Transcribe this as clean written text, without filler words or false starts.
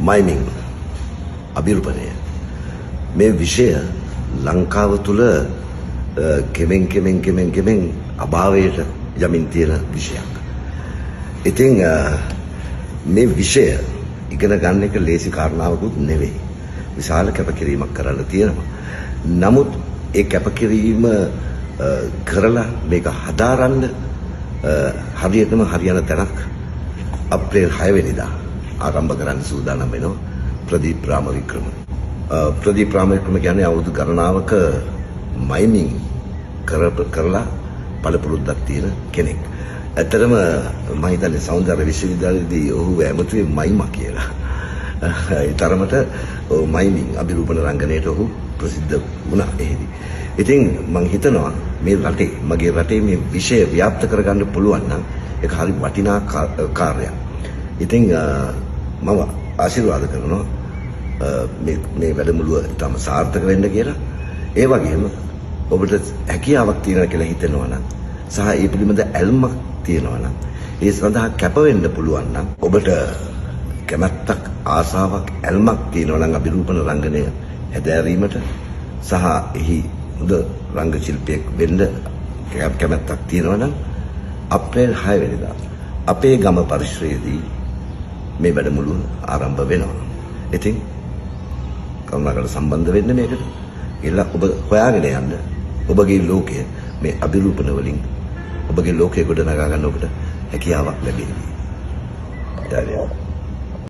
මයිමින් අභිරූපණය මේ විෂය ලංකාව තුල කෙමෙන් අභාවයට යමින් තියෙන විෂයක්. ඉතින් මේ විෂය ඉගෙන ගන්න එක ලේසි කාරණාවකුත් නෙවෙයි. විශාල කැපකිරීමක් කරන්න තියෙනවා. නමුත් ඒ කැපකිරීම කරලා මේක හදාරන්න හරියටම හරියන තැනක් අප්‍රේල් 6 වෙනිදා ආරම්භ කරන්න සූදානම් වෙනවා ප්‍රදීප් රාමවික්‍රම. ප්‍රදීප් රාමවික්‍රම කියන්නේ අවුරුදු ගණනාවක මයිනින් කරලා පළපුරුද්දක් තියෙන කෙනෙක්. ඇත්තටම මම හිතන්නේ සෞන්දර්ය විශ්වවිද්‍යාලයේදී ඔහු ඇමතුවේ මයිමා කියලා. ඒ තරමට මයිමින් අභිරූපණ රංගනයට ඔහු ප්‍රසිද්ධ වුණා එහෙදි. ඉතින් මම හිතනවා මේ රටේ මගේ රටේ මේ විෂය ව්‍යාප්ත කරගන්න පුළුවන් නම් ඒක හරි වටිනා කාර්යයක්. ඉතින් මම ආශිර්වාද කරනවා මේ වැඩමුළුව ඉතාම සාර්ථක වෙන්න කියලා. ඒ වගේම ඔබට හැකියාවක් තියෙනවා කියලා හිතෙනවා නම් සහ ඒ පිළිබඳ ඇල්මක් තියෙනවා නම් ඒ සඳහා කැප වෙන්න පුළුවන් නම් ඔබට කැමැත්තක් ආසාවක් ඇල්මක් තියෙනවා නම් අභිරූපණ රංගනය හැදෑරීමට සහ එහි හොඳ රංග ශිල්පියෙක් වෙන්න කැමැත්තක් තියෙනවා නම් අප්‍රේල් 6 වෙනිදා අපේ ගම පරිශ්‍රයේදී මේ වැඩමුළුව ආරම්භ වෙනවා. ඉතින් කරුණාකර සම්බන්ධ වෙන්න මේකට. එලා ඔබ හොයාගෙන යන්න ඔබගේ ලෝකය මේ අභිරූපණ වලින් ඔබගේ ලෝකය ගොඩනගා ගන්න ඔබට හැකියාවක් ලැබෙනවා.